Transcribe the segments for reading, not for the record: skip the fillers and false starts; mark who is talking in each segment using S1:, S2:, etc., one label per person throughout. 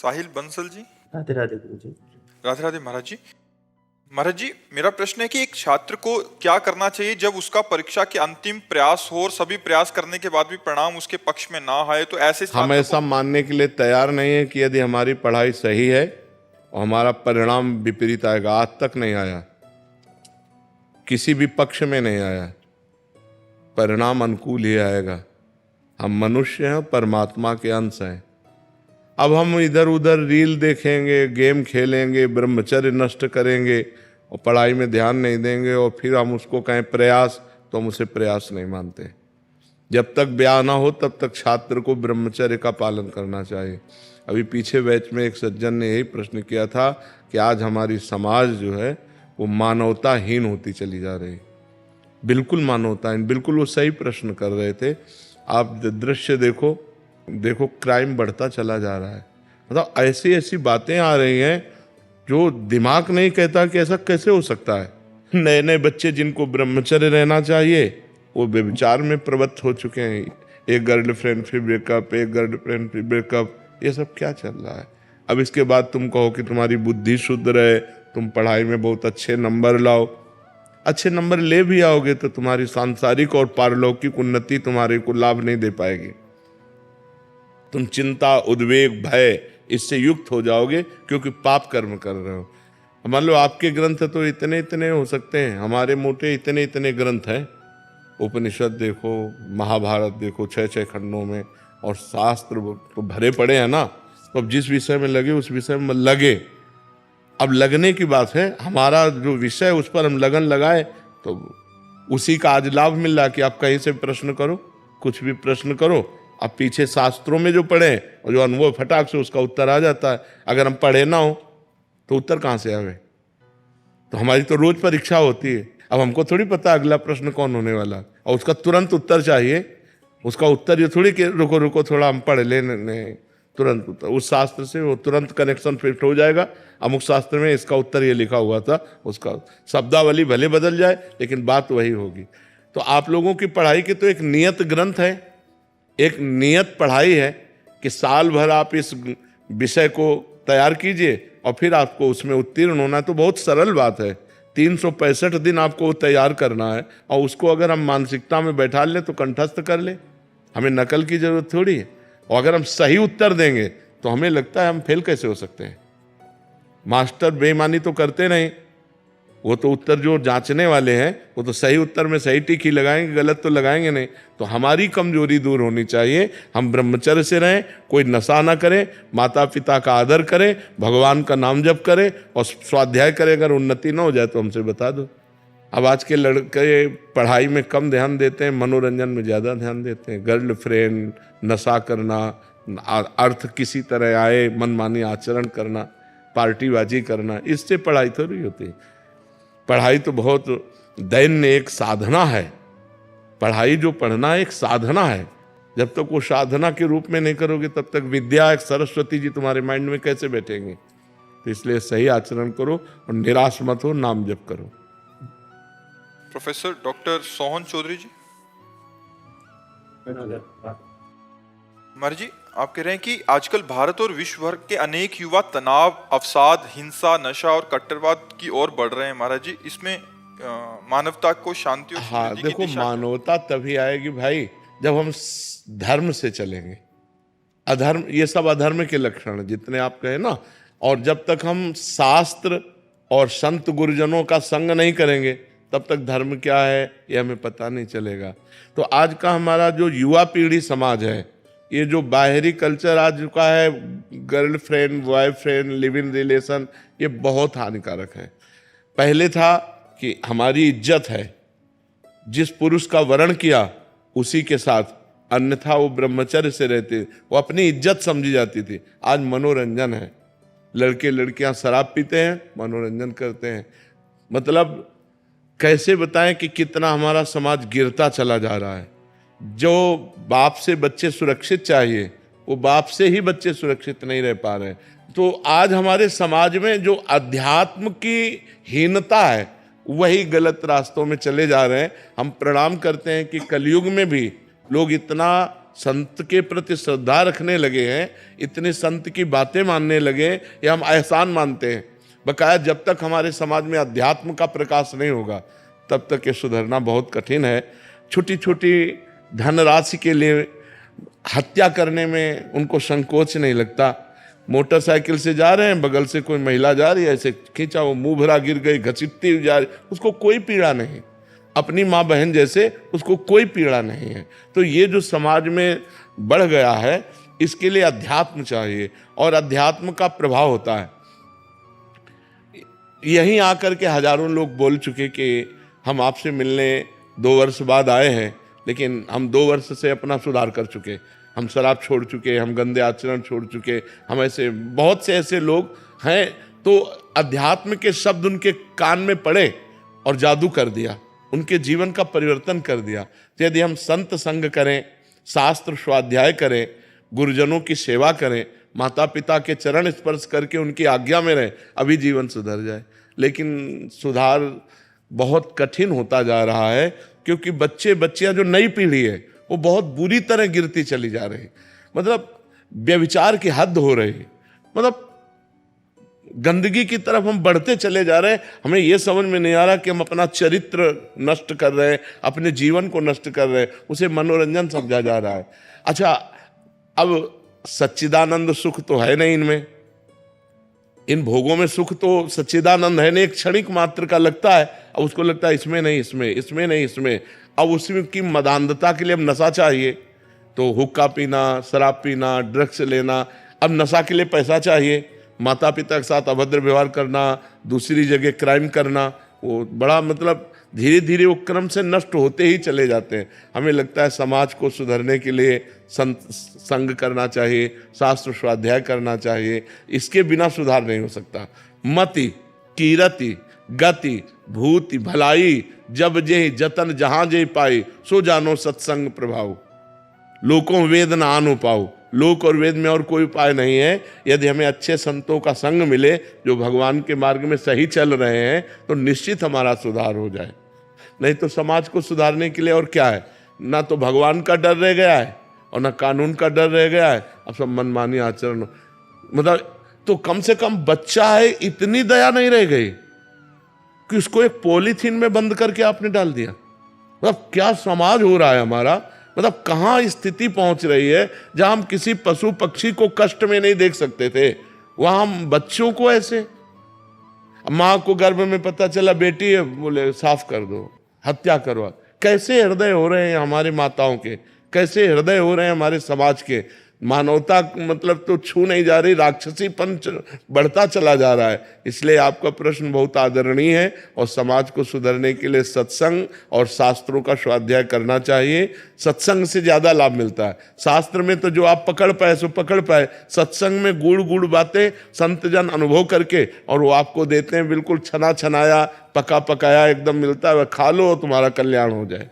S1: साहिल बंसल जी।
S2: राधे राधे गुरु जी।
S1: राधे राधे महाराज जी। महाराज जी, मेरा प्रश्न है कि एक छात्र को क्या करना चाहिए जब उसका परीक्षा के अंतिम प्रयास हो और सभी प्रयास करने के बाद भी परिणाम उसके पक्ष में ना आए, तो ऐसे
S3: हम
S1: छात्र
S3: ऐसा मानने के लिए तैयार नहीं है कि यदि हमारी पढ़ाई सही है और हमारा परिणाम विपरीत आएगा। आज तक नहीं आया, किसी भी पक्ष में नहीं आया, परिणाम अनुकूल ही आएगा। हम मनुष्य हैं, परमात्मा के अंश हैं। अब हम इधर उधर रील देखेंगे, गेम खेलेंगे, ब्रह्मचर्य नष्ट करेंगे और पढ़ाई में ध्यान नहीं देंगे और फिर हम उसको कहें प्रयास, तो हम उसे प्रयास नहीं मानते। जब तक ब्याह ना हो तब तक छात्र को ब्रह्मचर्य का पालन करना चाहिए। अभी पीछे बैच में एक सज्जन ने यही प्रश्न किया था कि आज हमारी समाज जो है वो मानवताहीन होती चली जा रही। बिल्कुल मानवताहीन, बिल्कुल वो सही प्रश्न कर रहे थे। आप दृश्य देखो, क्राइम बढ़ता चला जा रहा है। मतलब ऐसी ऐसी बातें आ रही हैं जो दिमाग नहीं कहता कि ऐसा कैसे हो सकता है। नए नए बच्चे जिनको ब्रह्मचर्य रहना चाहिए वो व्यभिचार में प्रवृत्त हो चुके हैं। एक गर्लफ्रेंड फिर ब्रेकअप, एक गर्लफ्रेंड फिर ब्रेकअप, ये सब क्या चल रहा है। अब इसके बाद तुम कहो कि तुम्हारी बुद्धि शुद्ध रहे, तुम पढ़ाई में बहुत अच्छे नंबर लाओ। अच्छे नंबर ले भी आओगे तो तुम्हारी सांसारिक और पारलौकिक उन्नति तुम्हारे को लाभ नहीं दे पाएगी। तुम चिंता, उद्वेग, भय इससे युक्त हो जाओगे क्योंकि पाप कर्म कर रहे हो। मान लो आपके ग्रंथ तो इतने इतने हो सकते हैं, हमारे मोटे इतने इतने ग्रंथ हैं। उपनिषद देखो, महाभारत देखो, 6-6 खंडों में, और शास्त्र तो भरे पड़े हैं ना। तो अब जिस विषय में लगे उस विषय में लगे। अब लगने की बात है, हमारा जो विषय उस पर हम लगन लगाए तो उसी का आज लाभ मिल रहा है कि आप कहीं से प्रश्न करो, कुछ भी प्रश्न करो, अब पीछे शास्त्रों में जो पढ़े और जो अनुभव फटाक से उसका उत्तर आ जाता है। अगर हम पढ़े ना हो तो उत्तर कहाँ से आवे। तो हमारी तो रोज परीक्षा होती है, अब हमको थोड़ी पता अगला प्रश्न कौन होने वाला, और उसका तुरंत उत्तर चाहिए। उसका उत्तर ये थोड़ी कि रुको रुको थोड़ा हम पढ़ लेने, तुरंत उत्तर। उस शास्त्र से वो तुरंत कनेक्शन फिट हो जाएगा। अमुक शास्त्र में इसका उत्तर ये लिखा हुआ था, उसका शब्दावली भले बदल जाए लेकिन बात वही होगी। तो आप लोगों की पढ़ाई की तो एक नियत ग्रंथ है, एक नियत पढ़ाई है कि साल भर आप इस विषय को तैयार कीजिए और फिर आपको उसमें उत्तीर्ण होना है। तो बहुत सरल बात है, 365 दिन आपको तैयार करना है और उसको अगर हम मानसिकता में बैठा लें तो कंठस्थ कर ले, हमें नकल की जरूरत थोड़ी है। और अगर हम सही उत्तर देंगे तो हमें लगता है हम फेल कैसे हो सकते हैं। मास्टर बेईमानी तो करते नहीं, वो तो उत्तर जो जांचने वाले हैं वो तो सही उत्तर में सही टिक ही लगाएंगे, गलत तो लगाएंगे नहीं। तो हमारी कमजोरी दूर होनी चाहिए, हम ब्रह्मचर्य से रहें, कोई नशा ना करें, माता पिता का आदर करें, भगवान का नाम जप करें और स्वाध्याय करें। अगर उन्नति ना हो जाए तो हमसे बता दो। अब आज के लड़के पढ़ाई में कम ध्यान देते हैं, मनोरंजन में ज़्यादा ध्यान देते हैं। गर्लफ्रेंड, नशा करना, अर्थ किसी तरह आए मनमानी आचरण करना, पार्टीबाजी करना, इससे पढ़ाई थोड़ी होती है। पढ़ाई तो बहुत दैन्य एक साधना है। पढ़ाई जो पढ़ना एक साधना है, जब तक वो साधना के रूप में नहीं करोगे तब तक विद्या एक सरस्वती जी तुम्हारे माइंड में कैसे बैठेंगे। तो इसलिए सही आचरण करो और निराश मत हो, नाम जप करो।
S1: प्रोफेसर डॉक्टर सोहन चौधरी जी। महाराज जी, आप कह रहे हैं कि आजकल भारत और विश्व भर के अनेक युवा तनाव, अवसाद, हिंसा, नशा और कट्टरवाद की ओर बढ़ रहे हैं। महाराज जी, इसमें मानवता को शांति और
S3: हाँ देखो, मानवता तभी आएगी भाई जब हम धर्म से चलेंगे। अधर्म, ये सब अधर्म के लक्षण जितने आप कहे ना, और जब तक हम शास्त्र और संत गुरुजनों का संग नहीं करेंगे तब तक धर्म क्या है ये हमें पता नहीं चलेगा। तो आज का हमारा जो युवा पीढ़ी समाज है, ये जो बाहरी कल्चर आ चुका है, girlfriend, boyfriend, live in relation, ये बहुत हानिकारक है। पहले था कि हमारी इज्जत है, जिस पुरुष का वरण किया उसी के साथ, अन्यथा वो ब्रह्मचर्य से रहते, वो अपनी इज्जत समझी जाती थी। आज मनोरंजन है, लड़के लड़कियां शराब पीते हैं, मनोरंजन करते हैं। मतलब कैसे बताएं कि कितना हमारा समाज गिरता चला जा रहा है। जो बाप से बच्चे सुरक्षित चाहिए वो बाप से ही बच्चे सुरक्षित नहीं रह पा रहे। तो आज हमारे समाज में जो अध्यात्म की हीनता है वही गलत रास्तों में चले जा रहे हैं। हम प्रणाम करते हैं कि कलयुग में भी लोग इतना संत के प्रति श्रद्धा रखने लगे हैं, इतने संत की बातें मानने लगे, ये हम एहसान मानते हैं। बकाया जब तक हमारे समाज में अध्यात्म का प्रकाश नहीं होगा तब तक ये सुधरना बहुत कठिन है। छोटी छोटी धनराशि के लिए हत्या करने में उनको संकोच नहीं लगता। मोटरसाइकिल से जा रहे हैं, बगल से कोई महिला जा रही है, ऐसे खींचा, वो मुंह भरा गिर गई, घसीटती हुई जा रही, उसको कोई पीड़ा नहीं। अपनी माँ बहन जैसे उसको कोई पीड़ा नहीं है। तो ये जो समाज में बढ़ गया है, इसके लिए अध्यात्म चाहिए और अध्यात्म का प्रभाव होता है। यहीं आकर के हजारों लोग बोल चुके कि हम आपसे मिलने 2 वर्ष बाद आए हैं, लेकिन हम 2 वर्ष से अपना सुधार कर चुके, हम शराब छोड़ चुके, हम गंदे आचरण छोड़ चुके, हम ऐसे बहुत से ऐसे लोग हैं। तो अध्यात्म के शब्द उनके कान में पड़े और जादू कर दिया, उनके जीवन का परिवर्तन कर दिया। तो यदि हम संत संग करें, शास्त्र स्वाध्याय करें, गुरुजनों की सेवा करें, माता पिता के चरण स्पर्श करके उनकी आज्ञा में रहें, अभी जीवन सुधर जाए। लेकिन सुधार बहुत कठिन होता जा रहा है, क्योंकि बच्चे बच्चियां जो नई पीढ़ी है वो बहुत बुरी तरह गिरती चली जा रही। मतलब व्यभिचार की हद हो रही, मतलब गंदगी की तरफ हम बढ़ते चले जा रहे हैं। हमें यह समझ में नहीं आ रहा कि हम अपना चरित्र नष्ट कर रहे हैं, अपने जीवन को नष्ट कर रहे हैं, उसे मनोरंजन समझा जा रहा है। अच्छा, अब सच्चिदानंद सुख तो है नहीं इनमें, इन भोगों में सुख तो सच्चिदानंद है नहीं, एक क्षणिक मात्र का लगता है। अब उसको लगता है इसमें नहीं, इसमें नहीं, इसमें। अब उसमें की मदान्धता के लिए अब नशा चाहिए, तो हुक्का पीना, शराब पीना, ड्रग्स लेना। अब नशा के लिए पैसा चाहिए, माता पिता के साथ अभद्र व्यवहार करना, दूसरी जगह क्राइम करना, वो बड़ा मतलब धीरे धीरे वो क्रम से नष्ट होते ही चले जाते हैं। हमें लगता है समाज को सुधरने के लिए संग करना चाहिए, शास्त्र स्वाध्याय करना चाहिए, इसके बिना सुधार नहीं हो सकता। मति कीरति गति भूति भलाई, जब जे जतन जहां जे पाई, सो जानो सत्संग प्रभाव, लोकों वेद न आनो पाओ। लोक और वेद में और कोई उपाय नहीं है। यदि हमें अच्छे संतों का संग मिले जो भगवान के मार्ग में सही चल रहे हैं, तो निश्चित हमारा सुधार हो जाए। नहीं तो समाज को सुधारने के लिए और क्या है, ना तो भगवान का डर रह गया है और ना कानून का डर रह गया है, अब सब मनमानी आचरण। मतलब तो कम से कम बच्चा है, इतनी दया नहीं रह गई कि उसको एक पॉलीथीन में बंद करके आपने डाल दिया। मतलब क्या समाज हो रहा है हमारा, मतलब कहाँ स्थिति पहुंच रही है। जहां हम किसी पशु पक्षी को कष्ट में नहीं देख सकते थे, वहां हम बच्चों को ऐसे। माँ को गर्भ में पता चला बेटी है, बोले साफ कर दो, हत्या करवा। कैसे हृदय हो रहे हैं हमारे माताओं के, कैसे हृदय हो रहे हैं हमारे समाज के। मानवता मतलब तो छू नहीं जा रही, राक्षसीपन बढ़ता चला जा रहा है। इसलिए आपका प्रश्न बहुत आदरणीय है और समाज को सुधरने के लिए सत्संग और शास्त्रों का स्वाध्याय करना चाहिए। सत्संग से ज्यादा लाभ मिलता है। शास्त्र में तो जो आप पकड़ पाए सो पकड़ पाए, सत्संग में गुड़ गुड़ बातें संत जन अनुभव करके और वो आपको देते हैं, बिल्कुल छना छनाया पका पकाया एकदम मिलता है, खा लो तुम्हारा कल्याण हो जाए।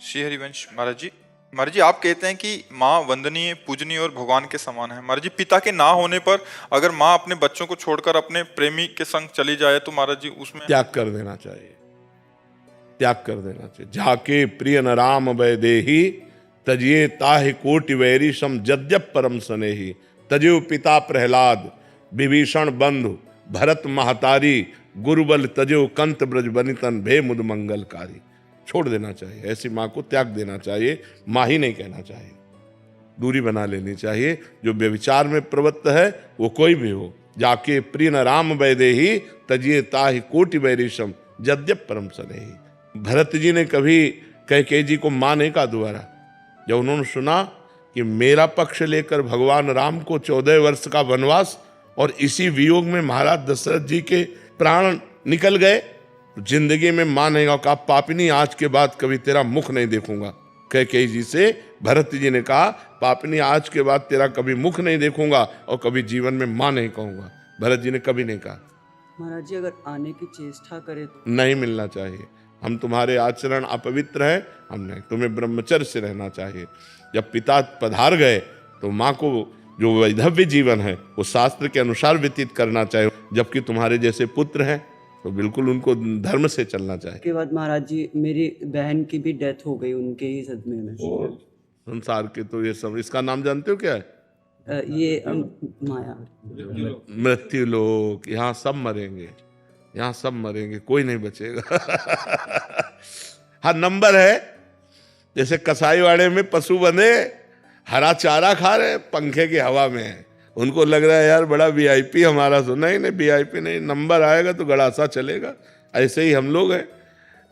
S1: श्री हरिवंश महाराज जी आप कहते हैं कि माँ वंदनीय, पूजनीय और भगवान के समान है। महाराज जी, पिता के ना होने पर अगर माँ अपने बच्चों को छोड़कर अपने प्रेमी के संग चली जाए तो महाराज जी उसमें
S3: त्याग कर देना चाहिए, त्याग कर देना चाहिए। जाके प्रिय न राम वैदेही, तजिए ताहि कोटि वैरी सम जद्यप परम स्नेही। तजो पिता प्रहलाद, विभीषण बंधु, भरत महतारी, गुरुबल तजो कंत ब्रज बनितन, भे मुद मंगलकारी। छोड़ देना चाहिए, ऐसी माँ को त्याग देना चाहिए, माँ ही नहीं कहना चाहिए, दूरी बना लेनी चाहिए। जो व्यभिचार में प्रवृत्त है वो कोई भी हो। जाके प्रिय न राम वैदेही, तजिए ताहि कोटि वैरिशम जद्यप परम स्नेही। भरत जी ने कभी कैकेयी जी को माँ नहीं कहा दोबारा। जब उन्होंने सुना कि मेरा पक्ष लेकर भगवान राम को 14 वर्ष का वनवास और इसी वियोग में महाराज दशरथ जी के प्राण निकल गए, जिंदगी में मां नहीं कहा, पापिनी आज के बाद कभी तेरा मुख नहीं देखूंगा। कैकेयी जी से भरत जी ने कहा, पापिनी आज के बाद तेरा कभी मुख नहीं देखूंगा और कभी जीवन में मां नहीं कहूंगा। भरत जी ने कभी नहीं कहा।
S2: महाराज जी, अगर आने की चेष्टा करे तो
S3: नहीं मिलना चाहिए। हम तुम्हारे आचरण अपवित्र है, हम नहीं, तुम्हें ब्रह्मचर्य से रहना चाहिए। जब पिता पधार गए तो माँ को जो वैधव्य जीवन है वो शास्त्र के अनुसार व्यतीत करना चाहिए। जबकि तुम्हारे जैसे पुत्र हैं तो बिल्कुल उनको धर्म से चलना चाहिए।
S2: के बाद महाराज जी मेरी बहन की भी डेथ हो गई उनके ही सदमे में।
S3: संसार के तो ये सब, इसका नाम जानते हो क्या है?
S2: ये माया।
S3: मृत्यु लोक। यहाँ सब मरेंगे, यहाँ सब मरेंगे, कोई नहीं बचेगा। हाँ, नंबर है। जैसे कसाईवाड़े में पशु बंधे हरा चारा खा रहे, पंखे की हवा में है, उनको लग रहा है यार बड़ा वीआईपी हमारा। सो नहीं नहीं, वीआईपी नहीं, नंबर आएगा तो गड़ासा चलेगा। ऐसे ही हम लोग हैं,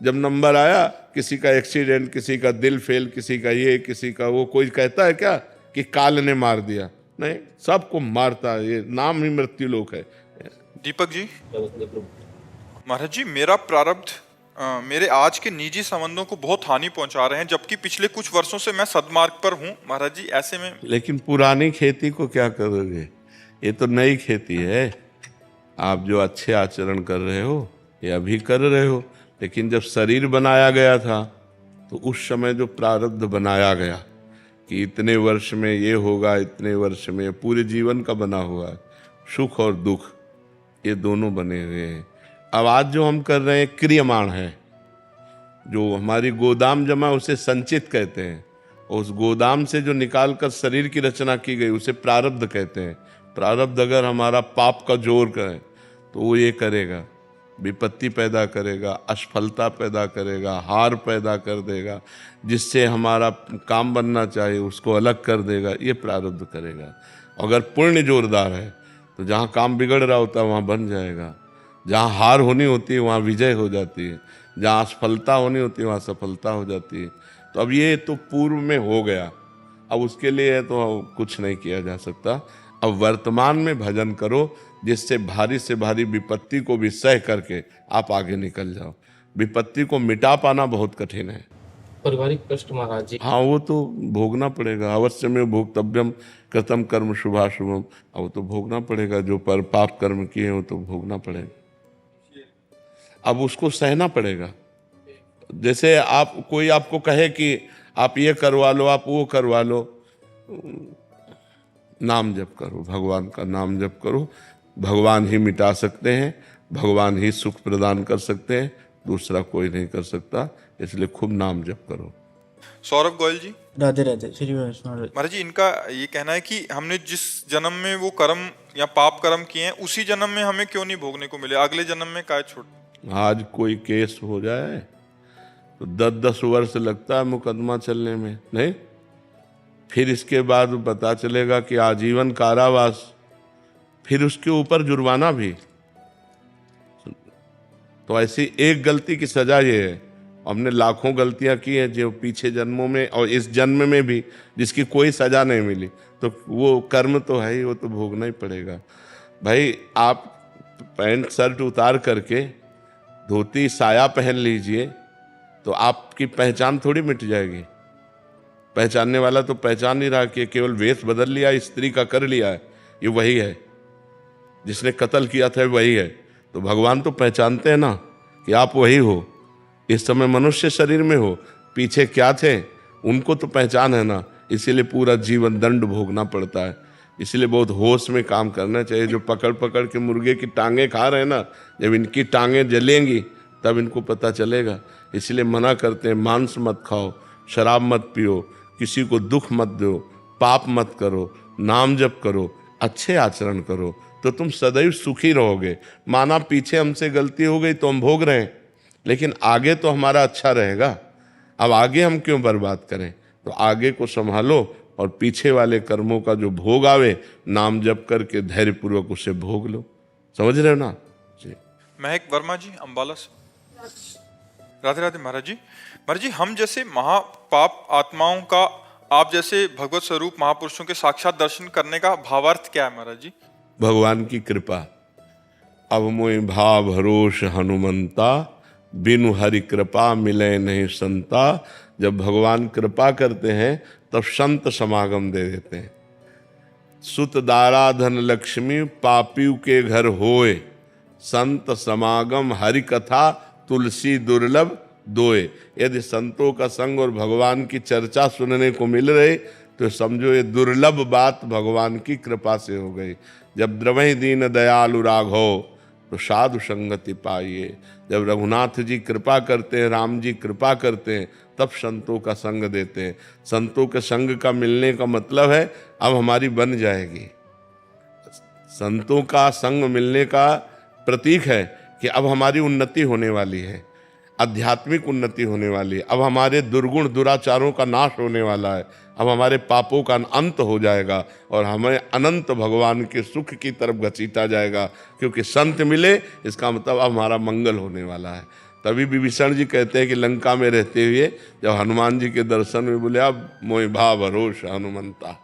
S3: जब नंबर आया, किसी का एक्सीडेंट, किसी का दिल फेल, किसी का ये, किसी का वो, कोई कहता है क्या कि काल ने मार दिया? नहीं, सबको मारता है, ये नाम ही मृत्यु लोक है।
S1: दीपक जी, महाराज जी, मेरा प्रारब्ध मेरे आज के निजी संबंधों को बहुत हानि पहुंचा रहे हैं, जबकि पिछले कुछ वर्षों से मैं सदमार्ग पर हूं महाराज जी। ऐसे में
S3: लेकिन पुरानी खेती को क्या करोगे? ये तो नई खेती है। आप जो अच्छे आचरण कर रहे हो ये अभी कर रहे हो, लेकिन जब शरीर बनाया गया था तो उस समय जो प्रारब्ध बनाया गया कि इतने वर्ष में ये होगा, इतने वर्ष में, पूरे जीवन का बना हुआ है, सुख और दुख ये दोनों बने हुए हैं। अब आज जो हम कर रहे हैं क्रियमाण है, जो हमारी गोदाम जमा उसे संचित कहते हैं, और उस गोदाम से जो निकाल कर शरीर की रचना की गई उसे प्रारब्ध कहते हैं। प्रारब्ध अगर हमारा पाप का जोर करे तो वो ये करेगा, विपत्ति पैदा करेगा, असफलता पैदा करेगा, हार पैदा कर देगा, जिससे हमारा काम बनना चाहिए उसको अलग कर देगा, ये प्रारब्ध करेगा। अगर पुण्य जोरदार है तो जहाँ काम बिगड़ रहा होता है वहाँ बन जाएगा, जहाँ हार होनी होती है वहाँ विजय हो जाती है, जहाँ असफलता होनी होती है वहाँ सफलता हो जाती है। तो अब ये तो पूर्व में हो गया, अब उसके लिए तो कुछ नहीं किया जा सकता। अब वर्तमान में भजन करो, जिससे भारी से भारी विपत्ति को भी सह करके आप आगे निकल जाओ। विपत्ति को मिटा पाना बहुत कठिन है।
S4: पारिवारिक कष्ट महाराज जी,
S3: हाँ, वो तो भोगना पड़ेगा। अवश्य में भोक्तव्यम कृतम कर्म शुभाशुभम, वो तो भोगना पड़ेगा। जो पर पाप कर्म किए वो तो भोगना पड़ेगा, अब उसको सहना पड़ेगा। जैसे आप, कोई आपको कहे कि आप ये करवा लो, आप वो करवा लो, नाम जप करो, भगवान का नाम जप करो। भगवान ही मिटा सकते हैं, भगवान ही सुख प्रदान कर सकते हैं, दूसरा कोई नहीं कर सकता। इसलिए खूब नाम जप करो।
S1: सौरभ गोयल जी,
S5: राधे राधे श्री वैष्णव।
S1: महाराज जी, इनका ये कहना है कि हमने जिस जन्म में वो कर्म या पाप कर्म किए हैं उसी जन्म में हमें क्यों नहीं भोगने को मिले, अगले जन्म में काय छोड़।
S3: आज कोई केस हो जाए तो 10-10 वर्ष लगता है मुकदमा चलने में, नहीं? फिर इसके बाद पता चलेगा कि आजीवन कारावास, फिर उसके ऊपर जुर्माना भी। तो ऐसी एक गलती की सजा ये है। हमने लाखों गलतियां की हैं जो पिछले जन्मों में और इस जन्म में भी, जिसकी कोई सजा नहीं मिली, तो वो कर्म तो है ही, वो तो भोगना ही पड़ेगा। भाई, आप पैंट शर्ट उतार करके धोती साया पहन लीजिए तो आपकी पहचान थोड़ी मिट जाएगी। पहचानने वाला तो पहचान नहीं रहा कि केवल वेश बदल लिया, स्त्री का कर लिया है, ये वही है, जिसने कत्ल किया था वही है। तो भगवान तो पहचानते हैं ना कि आप वही हो, इस समय मनुष्य शरीर में हो, पीछे क्या थे उनको तो पहचान है ना। इसीलिए पूरा जीवन दंड भोगना पड़ता है। इसलिए बहुत होश में काम करना चाहिए। जो पकड़ पकड़ के मुर्गे की टांगें खा रहे हैं ना, जब इनकी टांगें जलेंगी तब इनको पता चलेगा। इसलिए मना करते हैं, मांस मत खाओ, शराब मत पियो, किसी को दुख मत दो, पाप मत करो, नाम जप करो, अच्छे आचरण करो, तो तुम सदैव सुखी रहोगे। माना पीछे हमसे गलती हो गई तो हम भोग रहे हैं, लेकिन आगे तो हमारा अच्छा रहेगा। अब आगे हम क्यों बर्बाद करें? तो आगे को संभालो और पीछे वाले कर्मों का जो भोग आवे, नाम जप करके धैर्यपूर्वक उसे भोग लो। समझ रहे हो ना जी?
S1: महक वर्मा जी, अम्बाला से। राधे राधे महाराज जी। महाराज जी, हम जैसे महापाप आत्माओं का आप जैसे भगवत स्वरूप महापुरुषों के साक्षात दर्शन करने का भावार्थ क्या है महाराज जी?
S3: भगवान की कृपा। अब मोहि भाव भरोस हनुमंता, बिनु हरि कृपा मिले नहीं संता। जब भगवान कृपा करते हैं तब संत समागम दे देते हैं। सुत दारा धन लक्ष्मी पापियों के घर होए, संत समागम हरि कथा तुलसी दुर्लभ दोए। यदि संतों का संग और भगवान की चर्चा सुनने को मिल रही तो समझो ये दुर्लभ बात भगवान की कृपा से हो गई। जब द्रवहि दीन दयालु राघव, तो साधु संगति पाइए। जब रघुनाथ जी कृपा करते हैं, राम जी कृपा करते हैं, तब संतों का संग देते हैं। संतों के संग का मिलने का मतलब है अब हमारी बन जाएगी। संतों का संग मिलने का प्रतीक है कि अब हमारी उन्नति होने वाली है, आध्यात्मिक उन्नति होने वाली है। अब हमारे दुर्गुण दुराचारों का नाश होने वाला है, अब हमारे पापों का अंत हो जाएगा और हमें अनंत भगवान के सुख की तरफ घसीटा जाएगा। क्योंकि संत मिले, इसका मतलब अब हमारा मंगल होने वाला है। तभी विभीषण जी कहते हैं कि लंका में रहते हुए जब हनुमान जी के दर्शन में बोले अब मोहि भा भरोसा हनुमंता,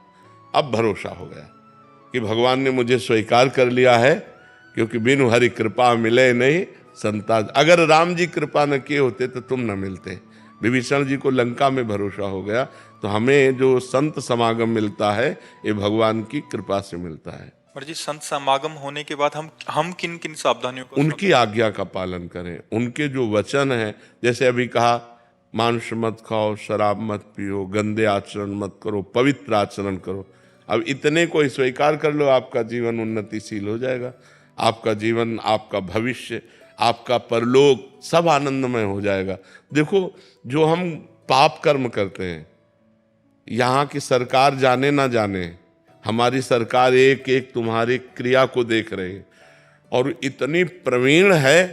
S3: अब भरोसा हो गया कि भगवान ने मुझे स्वीकार कर लिया है। क्योंकि बिनु हरि कृपा मिले नहीं संता, अगर राम जी कृपा न किए होते तो तुम न मिलते। विभीषण जी को लंका में भरोसा हो गया। तो हमें जो संत समागम मिलता है ये भगवान की कृपा से मिलता है।
S1: महाराज जी, संत समागम होने के बाद हम किन किन सावधानियों को
S3: उनकी आज्ञा का पालन करें, उनके जो वचन है, जैसे अभी कहा मांस मत खाओ, शराब मत पियो, गंदे आचरण मत करो, पवित्र आचरण करो। अब इतने को स्वीकार कर लो, आपका जीवन उन्नतिशील हो जाएगा। आपका जीवन, आपका भविष्य, आपका परलोक सब आनंदमय हो जाएगा। देखो, जो हम पाप कर्म करते हैं, यहाँ की सरकार जाने ना जाने, हमारी सरकार एक एक तुम्हारी क्रिया को देख रही है और इतनी प्रवीण है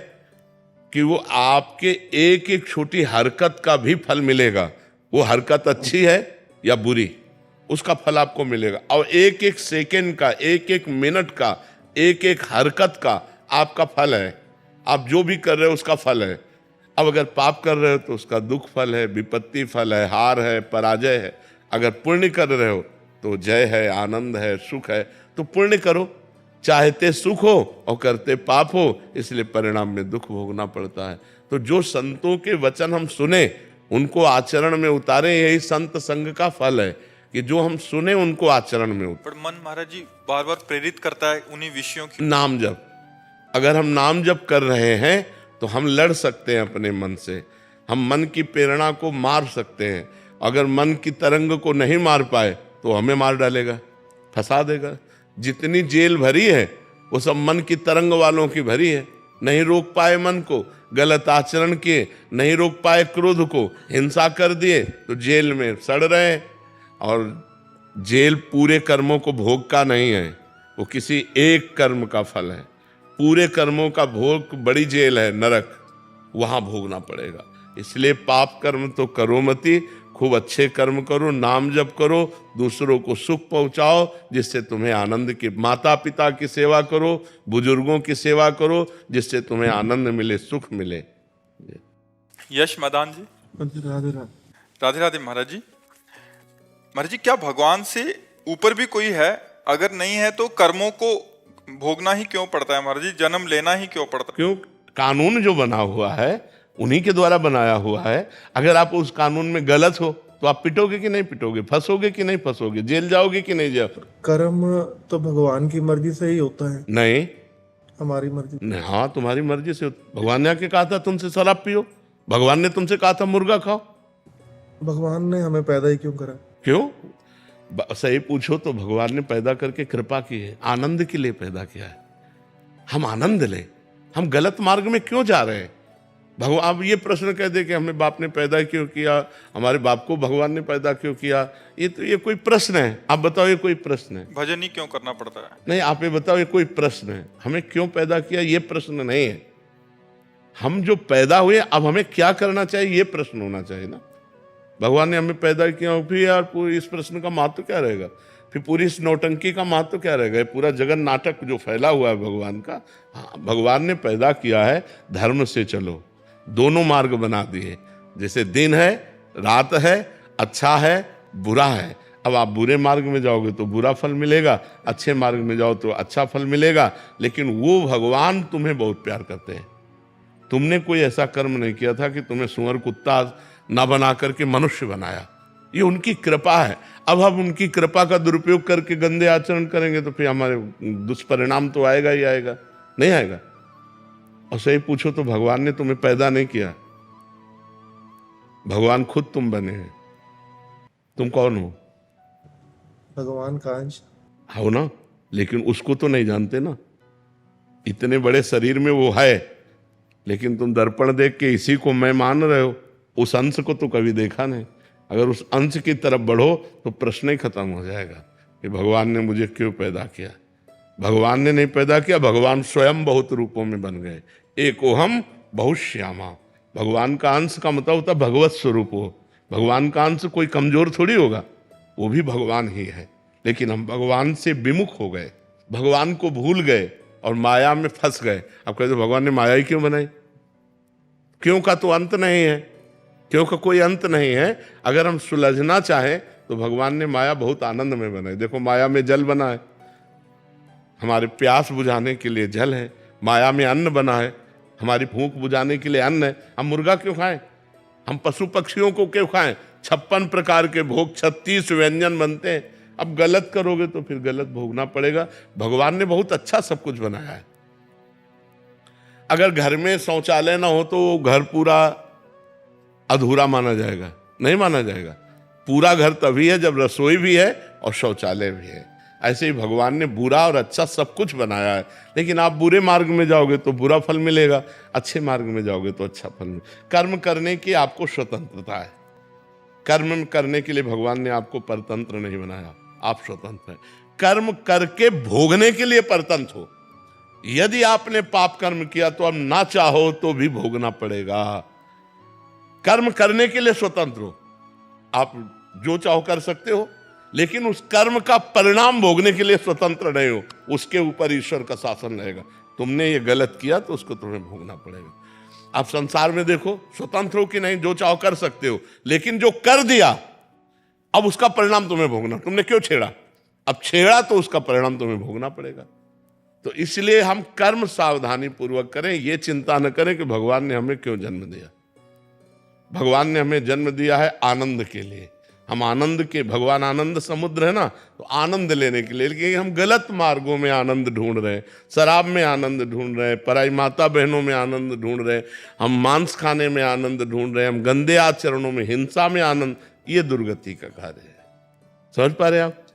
S3: कि वो आपके एक एक छोटी हरकत का भी फल मिलेगा। वो हरकत अच्छी है या बुरी, उसका फल आपको मिलेगा। और एक एक सेकंड का, एक एक मिनट का, एक एक हरकत का आपका फल है। आप जो भी कर रहे हो उसका फल है। अब अगर पाप कर रहे हो तो उसका दुख फल है, विपत्ति फल है, हार है, पराजय है। अगर पुण्य कर रहे हो तो जय है, आनंद है, सुख है। तो पुण्य करो, चाहते सुख हो और करते पाप हो, इसलिए परिणाम में दुख भोगना पड़ता है। तो जो संतों के वचन हम सुने, उनको आचरण में उतारें, यही संत संग का फल है कि जो हम सुने उनको आचरण में उतारें।
S1: पर मन महाराज जी बार बार प्रेरित करता है उन्हीं विषयों की।
S3: नाम जप, अगर हम नाम जप कर रहे हैं तो हम लड़ सकते हैं अपने मन से, हम मन की प्रेरणा को मार सकते हैं। अगर मन की तरंग को नहीं मार पाए तो हमें मार डालेगा, फंसा देगा। जितनी जेल भरी है वो सब मन की तरंग वालों की भरी है। नहीं रोक पाए मन को, गलत आचरण किए, नहीं रोक पाए क्रोध को, हिंसा कर दिए तो जेल में सड़ रहे हैं। और जेल पूरे कर्मों को भोग का नहीं है, वो किसी एक कर्म का फल है। पूरे कर्मों का भोग बड़ी जेल है, नरक, वहां भोगना पड़ेगा। इसलिए पाप कर्म तो करो मती, खूब अच्छे कर्म करो, नाम जप करो, दूसरों को सुख पहुंचाओ जिससे तुम्हें आनंद की, माता पिता की सेवा करो, बुजुर्गों की सेवा करो जिससे तुम्हें आनंद मिले, सुख मिले।
S1: यश मदान जी,
S5: राधे राधे।
S1: राधे राधे महाराज जी। महाराज जी, क्या भगवान से ऊपर भी कोई है? अगर नहीं है तो कर्मों को भोगना ही क्यों पड़ता है महाराज जी? जन्म लेना ही क्यों पड़ता है?
S3: क्यों? कानून जो बना हुआ है उन्हीं के द्वारा बनाया हुआ है। अगर आप उस कानून में गलत हो तो आप पिटोगे कि नहीं पिटोगे, फंसोगे कि नहीं फंसोगे, जेल जाओगे कि नहीं जाओगे?
S5: कर्म तो भगवान की मर्जी से ही होता है,
S3: नहीं,
S5: हमारी मर्जी
S3: नहीं। हाँ, तुम्हारी मर्जी से। भगवान ने आके कहा था तुमसे शराब पियो, भगवान ने तुमसे कहा था मुर्गा खाओ।
S5: भगवान ने हमें पैदा ही क्यों करा?
S3: क्यों? सही पूछो तो भगवान ने पैदा करके कृपा की है, आनंद के लिए पैदा किया है। हम आनंद ले, हम गलत मार्ग में क्यों जा रहे हैं? भगवान, आप ये प्रश्न कह दे कि हमें बाप ने पैदा क्यों किया, हमारे बाप को भगवान ने पैदा क्यों किया, ये कोई प्रश्न है? आप बताओ, ये कोई प्रश्न है?
S1: भजन ही क्यों करना पड़ता है?
S3: नहीं, आप ये बताओ, ये कोई प्रश्न है? हमें क्यों पैदा किया ये प्रश्न नहीं है। हम जो पैदा हुए अब हमें क्या करना चाहिए ये प्रश्न होना चाहिए ना। भगवान ने हमें पैदा किया, फिर यार पूरी इस प्रश्न का महत्व क्या रहेगा? फिर पूरी इस नौटंकी का महत्व क्या रहेगा? पूरा जगन नाटक जो फैला हुआ है भगवान का। हाँ, भगवान ने पैदा किया है, धर्म से चलो, दोनों मार्ग बना दिए। जैसे दिन है, रात है, अच्छा है, बुरा है। अब आप बुरे मार्ग में जाओगे तो बुरा फल मिलेगा, अच्छे मार्ग में जाओ तो अच्छा फल मिलेगा। लेकिन वो भगवान तुम्हें बहुत प्यार करते हैं। तुमने कोई ऐसा कर्म नहीं किया था कि तुम्हें सुअर कुत्ता ना बना करके मनुष्य बनाया। ये उनकी कृपा है। अब हम उनकी कृपा का दुरुपयोग करके गंदे आचरण करेंगे तो फिर हमारे दुष्परिणाम तो आएगा ही आएगा, नहीं आएगा? और सही पूछो तो भगवान ने तुम्हें पैदा नहीं किया, भगवान खुद तुम बने हैं। तुम कौन हो?
S5: भगवान का अंश
S3: हो ना, लेकिन उसको तो नहीं जानते ना। इतने बड़े शरीर में वो है, लेकिन तुम दर्पण देख के इसी को मैं मान रहे हो। उस अंश को तो कभी देखा नहीं। अगर उस अंश की तरफ बढ़ो तो प्रश्न ही खत्म हो जाएगा कि भगवान ने मुझे क्यों पैदा किया। भगवान ने नहीं पैदा किया, भगवान स्वयं बहुत रूपों में बन गए। एकोहम बहुत श्यामा। भगवान का अंश का मतलब होता भगवत स्वरूप हो। भगवान का अंश कोई कमजोर थोड़ी होगा, वो भी भगवान ही है। लेकिन हम भगवान से विमुख हो गए, भगवान को भूल गए और माया में फंस गए। अब कहते भगवान ने माया ही क्यों बनाई? क्यों का तो अंत नहीं है, क्यों का कोई अंत नहीं है। अगर हम सुलझना चाहें तो भगवान ने माया बहुत आनंद में बनाई। देखो माया में जल बना है, हमारे प्यास बुझाने के लिए जल है। माया में अन्न बना है, हमारी भूख बुझाने के लिए अन्न है। हम मुर्गा क्यों खाएं? हम पशु पक्षियों को क्यों खाएं? 56 प्रकार के भोग, 36 व्यंजन बनते हैं। अब गलत करोगे तो फिर गलत भोगना पड़ेगा। भगवान ने बहुत अच्छा सब कुछ बनाया है। अगर घर में शौचालय ना हो तो घर पूरा अधूरा माना जाएगा? नहीं माना जाएगा। पूरा घर तभी है जब रसोई भी है और शौचालय भी है। ऐसे ही भगवान ने बुरा और अच्छा सब कुछ बनाया है। लेकिन आप बुरे मार्ग में जाओगे तो बुरा फल मिलेगा, अच्छे मार्ग में जाओगे तो अच्छा फल मिलेगा। कर्म करने की आपको स्वतंत्रता है। कर्म करने के लिए भगवान ने आपको परतंत्र नहीं बनाया, आप स्वतंत्र हैं। कर्म करके भोगने के लिए परतंत्र हो। यदि आपने पाप कर्म किया तो अब ना चाहो तो भी भोगना पड़ेगा। कर्म करने के लिए स्वतंत्र हो, आप जो चाहो कर सकते हो, लेकिन उस कर्म का परिणाम भोगने के लिए स्वतंत्र नहीं हो। उसके ऊपर ईश्वर का शासन रहेगा। तुमने ये गलत किया तो उसको तुम्हें भोगना पड़ेगा। आप संसार में देखो, स्वतंत्र हो कि नहीं, जो चाहो कर सकते हो, लेकिन जो कर दिया अब उसका परिणाम तुम्हें भोगना। तुमने क्यों छेड़ा? अब छेड़ा तो उसका परिणाम तुम्हें भोगना पड़ेगा। तो इसलिए हम कर्म सावधानी पूर्वक करें। ये चिंता न करें कि भगवान ने हमें क्यों जन्म दिया। भगवान ने हमें जन्म दिया है आनंद के लिए। हम आनंद के, भगवान आनंद समुद्र है ना, तो आनंद लेने के लिए। लेकिन हम गलत मार्गों में आनंद ढूंढ रहे हैं, शराब में आनंद ढूंढ रहे हैं, पराई माता बहनों में आनंद ढूंढ रहे हैं, हम मांस खाने में आनंद ढूंढ रहे हैं, हम गंदे आचरणों में, हिंसा में आनंद। ये दुर्गति का कार्य है। समझ पा रहे आप?